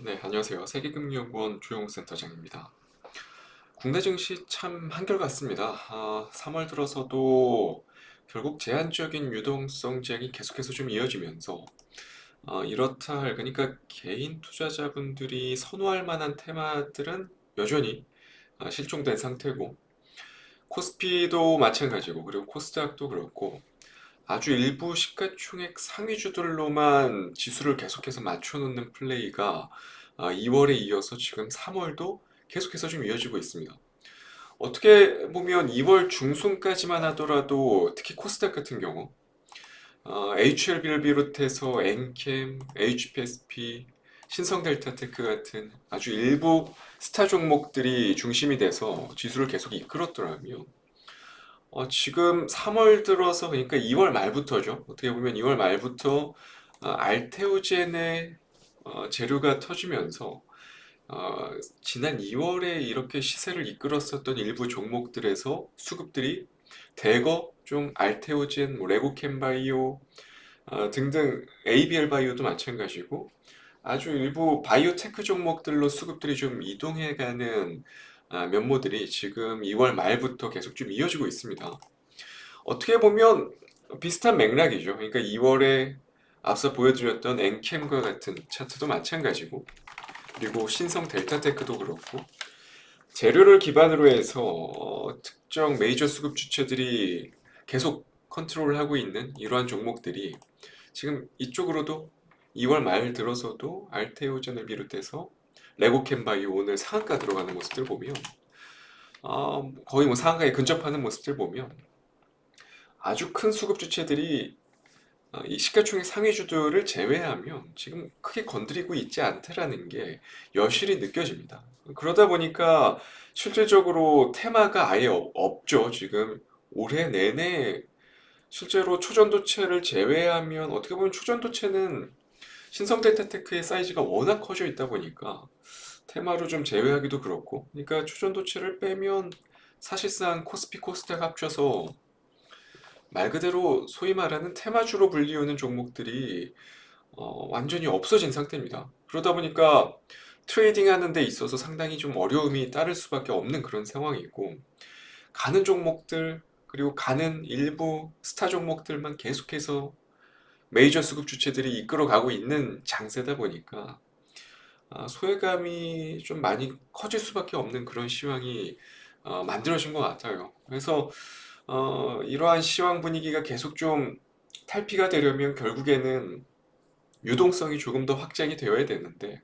네, 안녕하세요. 세계금융연구원 조용욱 센터장입니다. 국내 증시 참 한결같습니다. 3월 들어서도 결국 제한적인 유동성 제약이 계속해서 좀 이어지면서 이렇다 할 그러니까 개인 투자자분들이 선호할 만한 테마들은 여전히 실종된 상태고 코스피도 마찬가지고 그리고 코스닥도 그렇고 아주 일부 시가총액 상위주들로만 지수를 계속해서 맞춰놓는 플레이가 2월에 이어서 지금 3월도 계속해서 좀 이어지고 있습니다. 어떻게 보면 2월 중순까지만 하더라도 특히 코스닥 같은 경우 HLB를 비롯해서 엔캠, HPSP, 신성델타테크 같은 아주 일부 스타 종목들이 중심이 돼서 지수를 계속 이끌었더라고요. 지금 3월 들어서 그러니까 2월 말부터죠. 어떻게 보면 2월 말부터 알테오젠의 재료가 터지면서 어, 지난 2월에 이렇게 시세를 이끌었었던 일부 종목들에서 수급들이 대거 좀 알테오젠, 뭐 레고캠바이오 등등 ABL 바이오도 마찬가지고 아주 일부 바이오테크 종목들로 수급들이 좀 이동해가는 면모들이 지금 2월 말부터 계속 좀 이어지고 있습니다. 어떻게 보면 비슷한 맥락이죠. 그러니까 2월에 앞서 보여드렸던 엔캠과 같은 차트도 마찬가지고 그리고 신성 델타테크도 그렇고 재료를 기반으로 해서 특정 메이저 수급 주체들이 계속 컨트롤하고 있는 이러한 종목들이 지금 이쪽으로도 2월 말 들어서도 알테오젠을 비롯해서 레고캠바이오 오늘 상한가 들어가는 모습들 보면 거의 뭐 상한가에 근접하는 모습들 보면 아주 큰 수급 주체들이 이 시가총액 상위주들을 제외하면 지금 크게 건드리고 있지 않다라는 게 여실히 느껴집니다. 그러다 보니까 실질적으로 테마가 아예 없죠. 지금 올해 내내 실제로 초전도체를 제외하면 어떻게 보면 초전도체는 신성델타테크의 사이즈가 워낙 커져 있다 보니까 테마로 좀 제외하기도 그렇고 그러니까 초전도체를 빼면 사실상 코스피 코스닥 합쳐서 말 그대로 소위 말하는 테마주로 불리우는 종목들이 완전히 없어진 상태입니다. 그러다 보니까 트레이딩 하는 데 있어서 상당히 좀 어려움이 따를 수밖에 없는 그런 상황이고 가는 종목들 그리고 가는 일부 스타 종목들만 계속해서 메이저 수급 주체들이 이끌어가고 있는 장세다 보니까 소외감이 좀 많이 커질 수밖에 없는 그런 시황이 만들어진 것 같아요. 그래서 이러한 시황 분위기가 계속 좀 탈피가 되려면 결국에는 유동성이 조금 더 확장이 되어야 되는데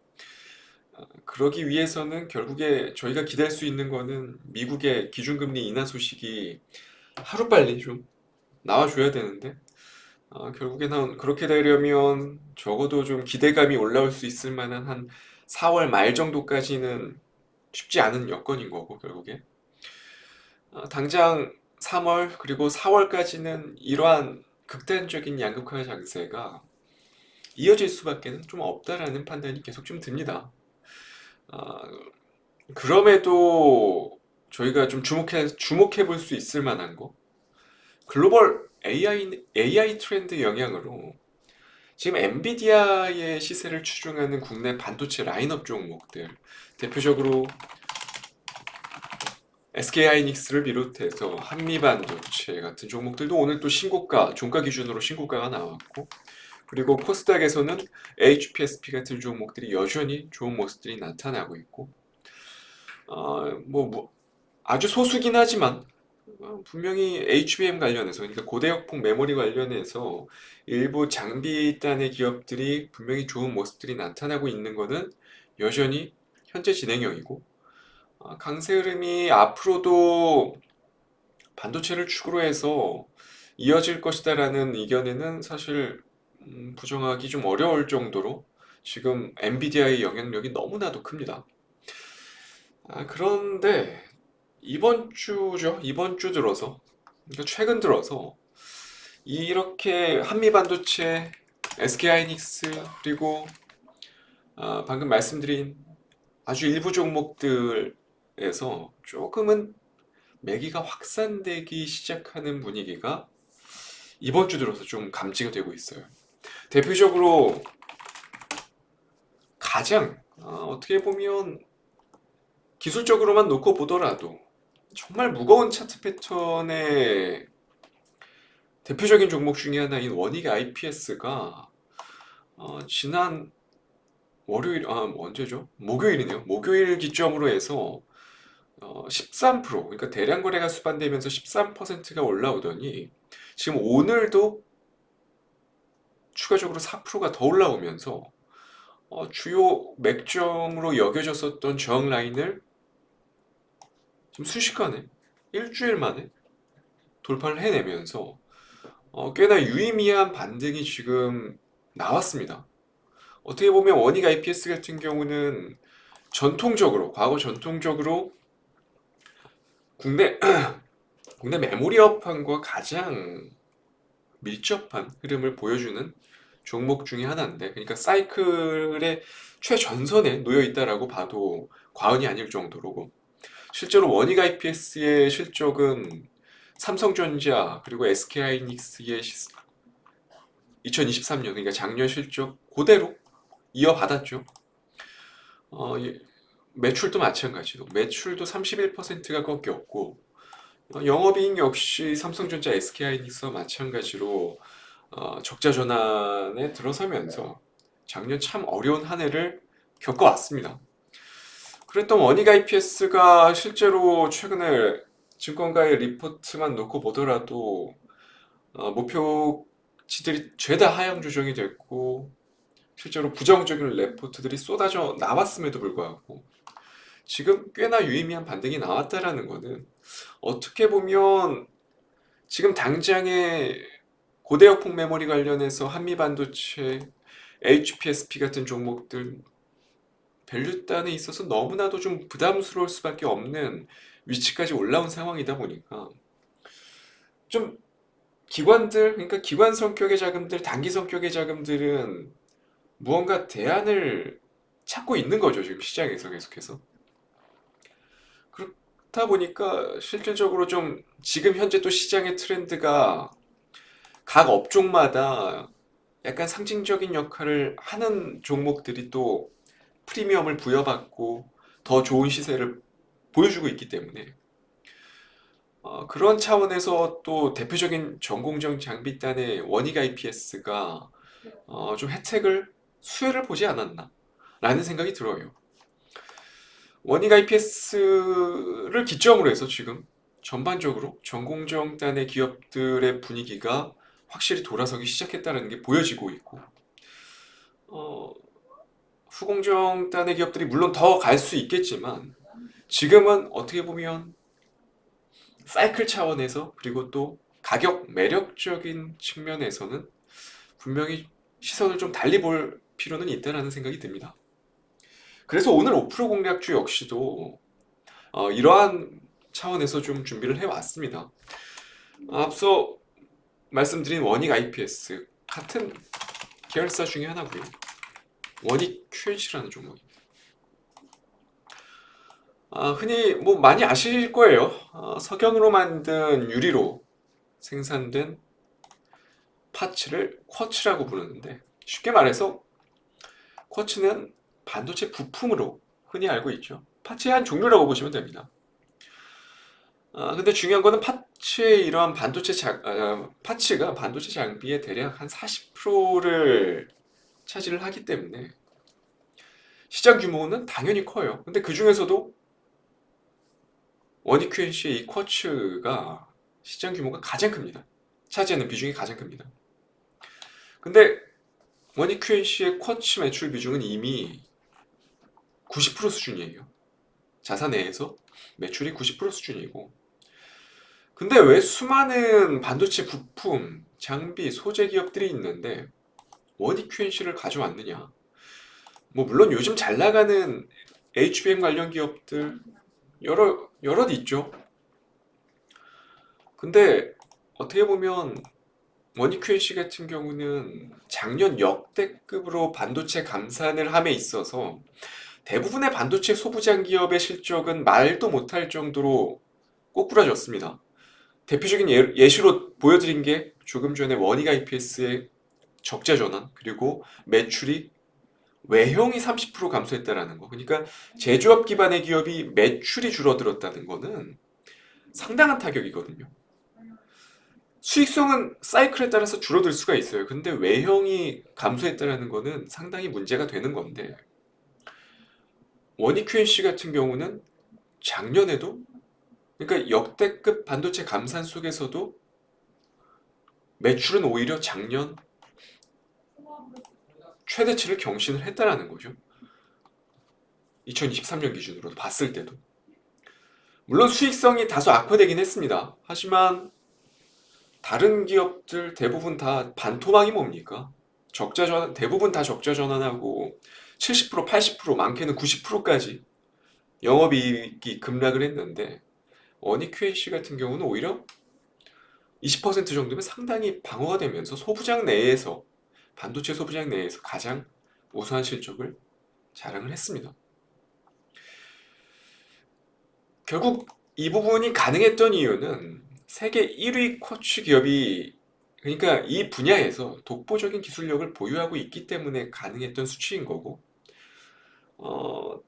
그러기 위해서는 결국에 저희가 기대할 수 있는 거는 미국의 기준금리 인하 소식이 하루빨리 좀 나와줘야 되는데 결국에는 그렇게 되려면 적어도 좀 기대감이 올라올 수 있을 만한 한 4월 말 정도까지는 쉽지 않은 여건인 거고 결국에 당장 3월 그리고 4월까지는 이러한 극단적인 양극화 장세가 이어질 수밖에는 좀 없다라는 판단이 계속 좀 듭니다. 아, 그럼에도 저희가 좀 주목해 볼 수 있을 만한 거 글로벌 AI 트렌드 영향으로 지금 엔비디아의 시세를 추종하는 국내 반도체 라인업 종목들 대표적으로 SK하이닉스를 비롯해서 한미반도체 같은 종목들도 오늘 또 신고가, 종가 기준으로 신고가가 나왔고 그리고 코스닥에서는 HPSP 같은 종목들이 여전히 좋은 모습들이 나타나고 있고 뭐 아주 소수긴 하지만 분명히 HBM 관련해서 그러니까 고대역폭 메모리 관련해서 일부 장비단의 기업들이 분명히 좋은 모습들이 나타나고 있는 것은 여전히 현재 진행형이고 강세 흐름이 앞으로도 반도체를 축으로 해서 이어질 것이다라는 의견에는 사실 부정하기 좀 어려울 정도로 지금 엔비디아의 영향력이 너무나도 큽니다. 그런데 이번 주죠. 이번 주 들어서 그러니까 최근 들어서 이렇게 한미반도체, SK하이닉스 그리고 방금 말씀드린 아주 일부 종목들에서 조금은 매기가 확산되기 시작하는 분위기가 이번 주 들어서 좀 감지가 되고 있어요. 대표적으로 가장 어떻게 보면 기술적으로만 놓고 보더라도 정말 무거운 차트 패턴의 대표적인 종목 중에 하나인 원익 IPS가 지난 월요일, 언제죠? 목요일이네요. 목요일 기점으로 해서 13%, 그러니까 대량 거래가 수반되면서 13%가 올라오더니 지금 오늘도 추가적으로 4%가 더 올라오면서 주요 맥점으로 여겨졌었던 저항 라인을 지금 순식간에 일주일 만에 돌파를 해내면서 꽤나 유의미한 반등이 지금 나왔습니다. 어떻게 보면 원익 IPS 같은 경우는 과거 전통적으로 국내 국내 메모리업황과 가장 밀접한 흐름을 보여주는 종목 중에 하나인데, 그러니까 사이클의 최전선에 놓여 있다라고 봐도 과언이 아닐 정도로, 실제로 원익 IPS의 실적은 삼성전자 그리고 SK하이닉스의 2023년, 그러니까 작년 실적 그대로 이어받았죠. 매출도 마찬가지로 매출도 31%가 꺾였고, 영업이익 역시 삼성전자, SK하이닉스와 마찬가지로 적자 전환에 들어서면서 작년 참 어려운 한 해를 겪어왔습니다. 그랬던 원익 IPS가 실제로 최근에 증권가의 리포트만 놓고 보더라도 목표치들이 죄다 하향 조정이 됐고, 실제로 부정적인 레포트들이 쏟아져 나왔음에도 불구하고 지금 꽤나 유의미한 반등이 나왔다라는 것은, 어떻게 보면 지금 당장의 고대역폭 메모리 관련해서 한미반도체, HPSP 같은 종목들 밸류단에 있어서 너무나도 좀 부담스러울 수밖에 없는 위치까지 올라온 상황이다 보니까, 좀 기관들, 그러니까 기관 성격의 자금들, 단기 성격의 자금들은 무언가 대안을 찾고 있는 거죠, 지금 시장에서 계속해서. 그렇다 보니까 실질적으로 좀 지금 현재 또 시장의 트렌드가 각 업종마다 약간 상징적인 역할을 하는 종목들이 또 프리미엄을 부여받고 더 좋은 시세를 보여주고 있기 때문에, 그런 차원에서 또 대표적인 전공정 장비단의 원익 IPS가 좀 수혜를 보지 않았나 라는 생각이 들어요. 원익 IPS를 기점으로 해서 지금 전반적으로 전공정단의 기업들의 분위기가 확실히 돌아서기 시작했다는 게 보여지고 있고, 어, 후공정단의 기업들이 물론 더 갈 수 있겠지만 지금은 어떻게 보면 사이클 차원에서, 그리고 또 가격 매력적인 측면에서는 분명히 시선을 좀 달리 볼 필요는 있다는 생각이 듭니다. 그래서 오늘 5% 공략주 역시도 이러한 차원에서 좀 준비를 해왔습니다. 앞서 말씀드린 원익 IPS 같은 계열사 중에 하나고요. 원익 QNC라는 종목입니다. 흔히 뭐 많이 아실 거예요. 석영으로 만든 유리로 생산된 파츠를 쿼츠라고 부르는데, 쉽게 말해서 쿼츠는 반도체 부품으로 흔히 알고 있죠. 파츠의 한 종류라고 보시면 됩니다. 근데 중요한 거는 파츠의 이러한 파츠가 반도체 장비의 대략 한 40%를 차지를 하기 때문에 시장 규모는 당연히 커요. 근데 그 중에서도 원익 QNC의 이 쿼츠가 시장 규모가 가장 큽니다. 차지하는 비중이 가장 큽니다. 근데 원익 QNC의 쿼츠 매출 비중은 이미 90% 수준이에요. 자사 내에서 매출이 90% 수준이고, 근데 왜 수많은 반도체 부품, 장비, 소재 기업들이 있는데 원익 QNC를 가져왔느냐? 뭐 물론 요즘 잘 나가는 HBM 관련 기업들 여럿 있죠. 근데 어떻게 보면 원익 QNC 같은 경우는 작년 역대급으로 반도체 감산을 함에 있어서 대부분의 반도체 소부장 기업의 실적은 말도 못할 정도로 꼬꾸라졌습니다. 대표적인 예시로 보여드린 게 조금 전에 원익 IPS의 적자 전환, 그리고 매출이 외형이 30% 감소했다라는 거. 그러니까 제조업 기반의 기업이 매출이 줄어들었다는 거는 상당한 타격이거든요. 수익성은 사이클에 따라서 줄어들 수가 있어요. 근데 외형이 감소했다라는 거는 상당히 문제가 되는 건데, 원익 QNC 같은 경우는 작년에도, 그러니까 역대급 반도체 감산 속에서도 매출은 오히려 작년 최대치를 경신을 했다라는 거죠. 2023년 기준으로 봤을 때도. 물론 수익성이 다소 악화되긴 했습니다. 하지만 다른 기업들 대부분 다 반토막이 뭡니까? 적자 전환, 대부분 다 적자 전환하고 70%, 80%, 많게는 90%까지 영업이익이 급락을 했는데, 원익 QNC 같은 경우는 오히려 20% 정도면 상당히 방어가 되면서 소부장 내에서, 반도체 소부장 내에서 가장 우수한 실적을 자랑을 했습니다. 결국 이 부분이 가능했던 이유는 세계 1위 쿼츠 기업이, 그러니까 이 분야에서 독보적인 기술력을 보유하고 있기 때문에 가능했던 수치인 거고, 어,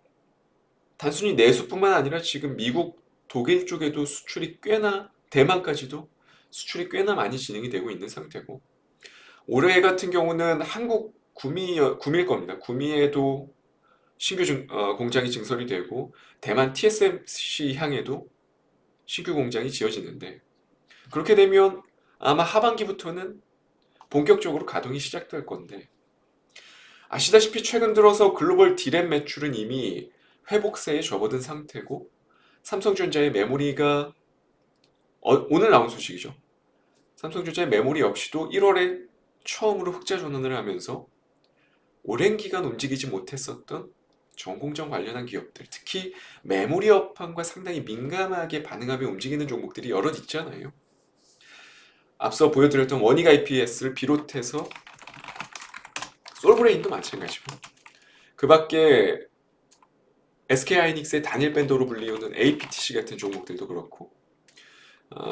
단순히 내수뿐만 아니라 지금 미국, 독일 쪽에도 수출이 꽤나, 대만까지도 수출이 꽤나 많이 진행이 되고 있는 상태고, 올해 같은 경우는 한국 구미일 겁니다. 구미에도 신규 공장이 증설이 되고, 대만 TSMC 향에도 신규 공장이 지어지는데, 그렇게 되면 아마 하반기부터는 본격적으로 가동이 시작될 건데, 아시다시피 최근 들어서 글로벌 디램 매출은 이미 회복세에 접어든 상태고, 삼성전자의 메모리가 오늘 나온 소식이죠. 삼성전자의 메모리 역시도 1월에 처음으로 흑자 전환을 하면서 오랜 기간 움직이지 못했었던 전공정 관련한 기업들, 특히 메모리 업황과 상당히 민감하게 반응하며 움직이는 종목들이 여럿 있잖아요. 앞서 보여드렸던 원익 IPS를 비롯해서 솔브레인도 마찬가지고, 그 밖에 SK하이닉스의 단일 밴더로 불리우는 APTC 같은 종목들도 그렇고,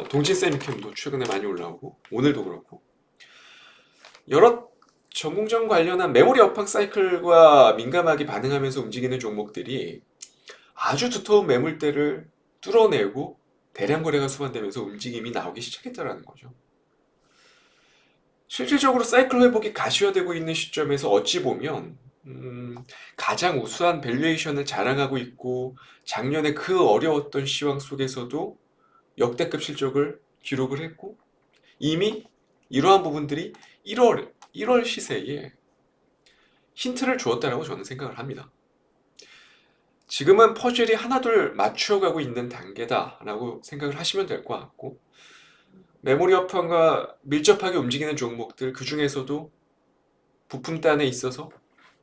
동진세미캠도 최근에 많이 올라오고, 오늘도 그렇고, 여러 전공정 관련한 메모리 업황 사이클과 민감하게 반응하면서 움직이는 종목들이 아주 두터운 매물대를 뚫어내고 대량 거래가 수반되면서 움직임이 나오기 시작했다는 거죠. 실질적으로 사이클 회복이 가시화되고 있는 시점에서 어찌 보면 가장 우수한 밸류에이션을 자랑하고 있고, 작년에 그 어려웠던 시황 속에서도 역대급 실적을 기록을 했고, 이미 이러한 부분들이 1월 시세에 힌트를 주었다라고 저는 생각을 합니다. 지금은 퍼즐이 하나둘 맞추어가고 있는 단계다라고 생각을 하시면 될 것 같고, 메모리 업황과 밀접하게 움직이는 종목들, 그 중에서도 부품단에 있어서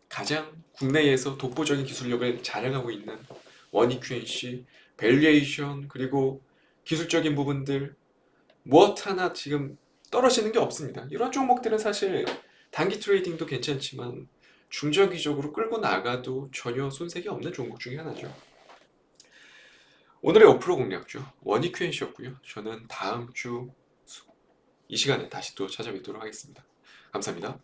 가장 국내에서 독보적인 기술력을 자랑하고 있는 원익 QNC, 밸류에이션, 그리고 기술적인 부분들 무엇 하나 지금 떨어지는 게 없습니다. 이런 종목들은 사실 단기 트레이딩도 괜찮지만 중장기적으로 끌고 나가도 전혀 손색이 없는 종목 중에 하나죠. 오늘의 5% 공략주 원익 QNC였고요. 저는 다음 주 이 시간에 다시 또 찾아뵙도록 하겠습니다. 감사합니다.